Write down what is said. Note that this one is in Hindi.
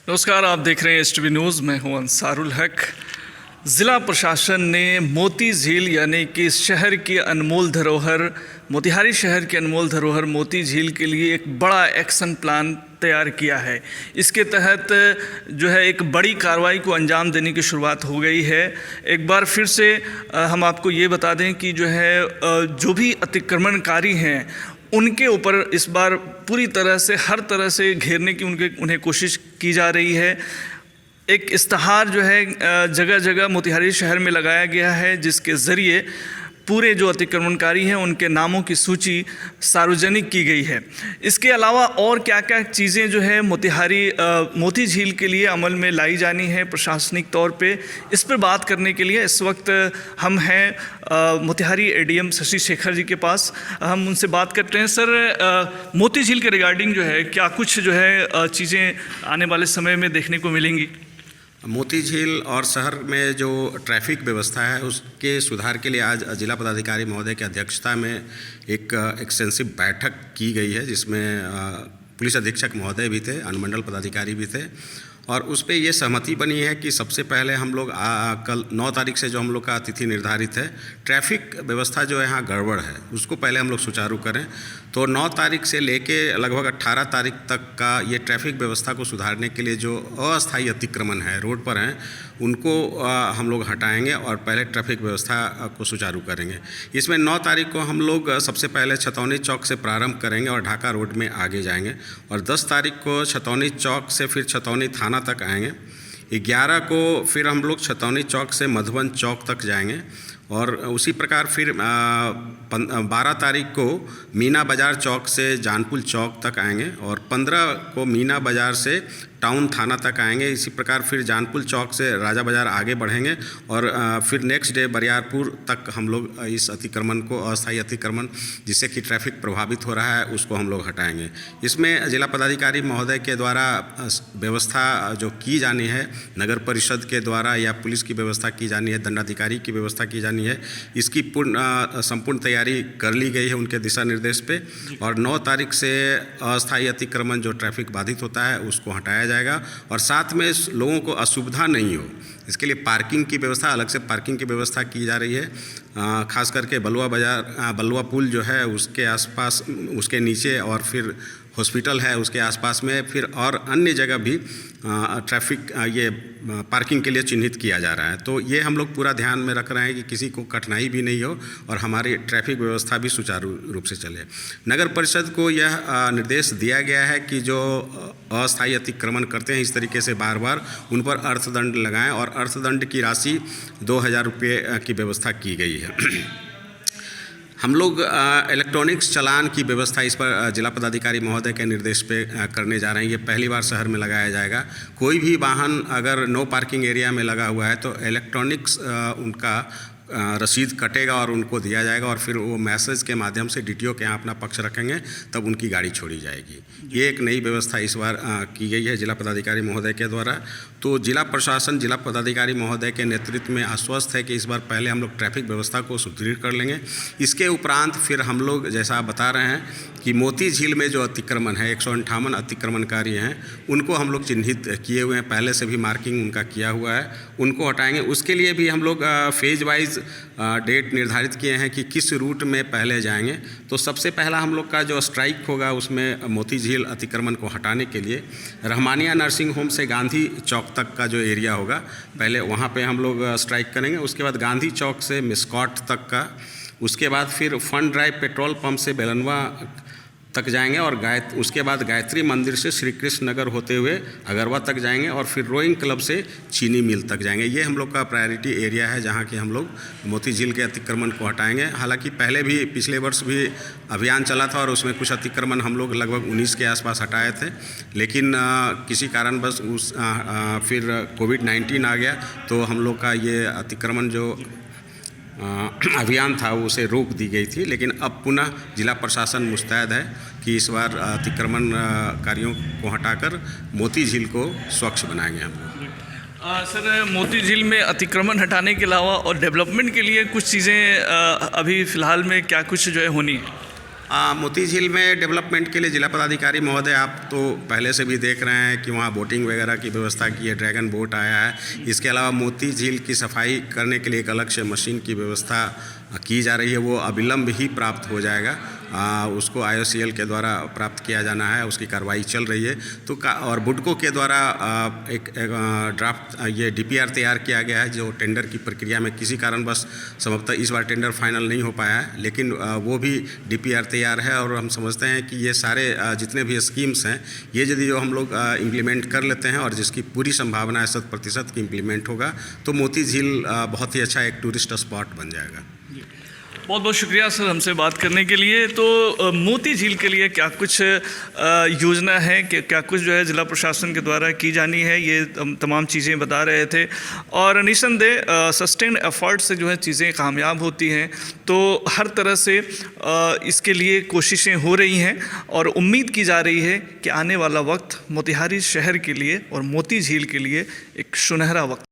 नमस्कार, आप देख रहे हैं एसटीवी न्यूज़। मैं हूं अंसारुल हक। ज़िला प्रशासन ने मोती झील यानी कि शहर की अनमोल धरोहर, मोतिहारी शहर की अनमोल धरोहर मोती झील के लिए एक बड़ा एक्शन प्लान तैयार किया है। इसके तहत जो है एक बड़ी कार्रवाई को अंजाम देने की शुरुआत हो गई है। एक बार फिर से हम आपको ये बता दें कि जो है जो भी अतिक्रमणकारी हैं उनके ऊपर इस बार पूरी तरह से हर तरह से घेरने की उन्हें कोशिश की जा रही है। एक इश्तहार जो है जगह जगह मोतिहारी शहर में लगाया गया है, जिसके ज़रिए पूरे जो अतिक्रमणकारी हैं उनके नामों की सूची सार्वजनिक की गई है। इसके अलावा और क्या क्या चीज़ें जो है मोती झील के लिए अमल में लाई जानी है प्रशासनिक तौर पे, इस पर बात करने के लिए इस वक्त हम हैं मोतिहारी एडीएम शशि शेखर जी के पास। हम उनसे बात करते हैं। सर, मोती झील के रिगार्डिंग जो है क्या कुछ जो है चीज़ें आने वाले समय में देखने को मिलेंगी? मोती झील और शहर में जो ट्रैफिक व्यवस्था है उसके सुधार के लिए आज जिला पदाधिकारी महोदय की अध्यक्षता में एक एक्सटेंसिव बैठक की गई है, जिसमें पुलिस अधीक्षक महोदय भी थे, अनुमंडल पदाधिकारी भी थे, और उस पर यह सहमति बनी है कि सबसे पहले हम लोग कल 9 तारीख से जो हम लोग का तिथि निर्धारित है, ट्रैफिक व्यवस्था जो है यहाँ गड़बड़ है उसको पहले हम लोग सुचारू करें। तो 9 तारीख से लेके लगभग 18 तारीख तक का ये ट्रैफिक व्यवस्था को सुधारने के लिए जो अस्थायी अतिक्रमण है रोड पर हैं उनको हम लोग हटाएंगे और पहले ट्रैफिक व्यवस्था को सुचारू करेंगे। इसमें 9 तारीख को हम लोग सबसे पहले छतौनी चौक से प्रारंभ करेंगे और ढाका रोड में आगे जाएंगे, और 10 तारीख को छतौनी चौक से फिर छतौनी थाना तक आएंगे। 11 को फिर हम लोग छतौनी चौक से मधुबन चौक तक जाएंगे, और उसी प्रकार फिर 12 तारीख को मीना बाज़ार चौक से जानपुल चौक तक आएंगे, और 15 को मीना बाज़ार से टाउन थाना तक आएंगे। इसी प्रकार फिर जानपुल चौक से राजा बाज़ार आगे बढ़ेंगे, और फिर नेक्स्ट डे बरियारपुर तक हम लोग इस अतिक्रमण को, अस्थायी अतिक्रमण जिससे कि ट्रैफिक प्रभावित हो रहा है, उसको हम लोग हटाएंगे। इसमें जिला पदाधिकारी महोदय के द्वारा व्यवस्था जो की जानी है, नगर परिषद के द्वारा या पुलिस की व्यवस्था की जानी है, दंडाधिकारी की व्यवस्था की जानी है, इसकी संपूर्ण तैयारी कर ली गई है उनके दिशा निर्देश पे। और 9 तारीख से अस्थायी अतिक्रमण जो ट्रैफिक बाधित होता है उसको हटाया जाएगा, और साथ में लोगों को असुविधा नहीं हो इसके लिए पार्किंग की व्यवस्था, अलग से पार्किंग की व्यवस्था की जा रही है। खास करके बलुआ पुल जो है उसके आसपास, उसके नीचे, और फिर हॉस्पिटल है उसके आसपास में, फिर और अन्य जगह भी ट्रैफिक ये पार्किंग के लिए चिन्हित किया जा रहा है। तो ये हम लोग पूरा ध्यान में रख रहे हैं कि किसी को कठिनाई भी नहीं हो और हमारी ट्रैफिक व्यवस्था भी सुचारू रूप से चले। नगर परिषद को यह निर्देश दिया गया है कि जो अस्थायी अतिक्रमण करते हैं इस तरीके से बार बार उन पर अर्थदंड लगाएं, और अर्थदंड की राशि 2000 रुपये की व्यवस्था की गई है। हम लोग इलेक्ट्रॉनिक्स चालान की व्यवस्था इस पर जिला पदाधिकारी महोदय के निर्देश पे करने जा रहे हैं। ये पहली बार शहर में लगाया जाएगा। कोई भी वाहन अगर नो पार्किंग एरिया में लगा हुआ है तो इलेक्ट्रॉनिक्स उनका रसीद कटेगा और उनको दिया जाएगा, और फिर वो मैसेज के माध्यम से डीटीओ के यहाँ अपना पक्ष रखेंगे, तब उनकी गाड़ी छोड़ी जाएगी। ये एक नई व्यवस्था इस बार की गई है जिला पदाधिकारी महोदय के द्वारा। तो जिला प्रशासन जिला पदाधिकारी महोदय के नेतृत्व में आश्वस्त है कि इस बार पहले हम लोग ट्रैफिक व्यवस्था को सुदृढ़ कर लेंगे। इसके उपरांत फिर हम लोग, जैसा आप बता रहे हैं कि मोती झील में जो अतिक्रमण है, 158 अतिक्रमणकारी हैं, उनको हम लोग चिन्हित किए हुए हैं, पहले से भी मार्किंग उनका किया हुआ है, उनको हटाएंगे। उसके लिए भी हम लोग फेज वाइज डेट निर्धारित किए हैं कि किस रूट में पहले जाएंगे। तो सबसे पहला हम लोग का जो स्ट्राइक होगा उसमें मोती झील अतिक्रमण को हटाने के लिए रहमानिया नर्सिंग होम से गांधी चौक तक का जो एरिया होगा, पहले वहाँ पे हम लोग स्ट्राइक करेंगे। उसके बाद गांधी चौक से मिस्कॉट तक का, उसके बाद फिर फन ड्राइव पेट्रोल पंप से बेलनवा तक जाएंगे, और उसके बाद गायत्री मंदिर से श्री कृष्ण नगर होते हुए अगरवा तक जाएंगे, और फिर रोइंग क्लब से चीनी मिल तक जाएंगे। ये हम लोग का प्रायोरिटी एरिया है जहाँ कि हम लोग मोती झील के अतिक्रमण को हटाएंगे। हालांकि पहले भी पिछले वर्ष भी अभियान चला था और उसमें कुछ अतिक्रमण हम लोग लगभग 19 के आसपास हटाए थे, लेकिन किसी कारणवश फिर कोविड-19 आ गया तो हम लोग का ये अतिक्रमण जो अभियान था उसे रोक दी गई थी। लेकिन अब पुनः जिला प्रशासन मुस्तैद है कि इस बार अतिक्रमण कारियों को हटाकर मोती झील को स्वच्छ बनाएंगे हम लोग। सर, मोती झील में अतिक्रमण हटाने के अलावा और डेवलपमेंट के लिए कुछ चीज़ें अभी फ़िलहाल में क्या कुछ जो है होनी है? मोती झील में डेवलपमेंट के लिए जिला पदाधिकारी महोदय आप तो पहले से भी देख रहे हैं कि वहाँ बोटिंग वगैरह की व्यवस्था की है, ड्रैगन बोट आया है। इसके अलावा मोती झील की सफाई करने के लिए एक अलग से मशीन की व्यवस्था की जा रही है, वो अविलंब ही प्राप्त हो जाएगा। उसको IOCL के द्वारा प्राप्त किया जाना है, उसकी कार्रवाई चल रही है। तो और बुडको के द्वारा एक ड्राफ्ट ये DPR तैयार किया गया है, जो टेंडर की प्रक्रिया में किसी कारणवश संभवतः इस बार टेंडर फाइनल नहीं हो पाया है, लेकिन वो भी DPR तैयार है। और हम समझते हैं कि ये सारे जितने भी स्कीम्स हैं, ये यदि जो हम लोग इम्प्लीमेंट कर लेते हैं और जिसकी पूरी संभावना है 100% की इम्प्लीमेंट होगा, तो मोती झील बहुत ही अच्छा एक टूरिस्ट स्पॉट बन जाएगा। बहुत बहुत शुक्रिया सर हमसे बात करने के लिए। तो मोती झील के लिए क्या कुछ योजना है, कि क्या कुछ जो है ज़िला प्रशासन के द्वारा की जानी है, ये तमाम चीज़ें बता रहे थे। और निसंदेह सस्टेन्ड एफर्ट से जो है चीज़ें कामयाब होती हैं, तो हर तरह से इसके लिए कोशिशें हो रही हैं और उम्मीद की जा रही है कि आने वाला वक्त मोतिहारी शहर के लिए और मोती झील के लिए एक सुनहरा वक्त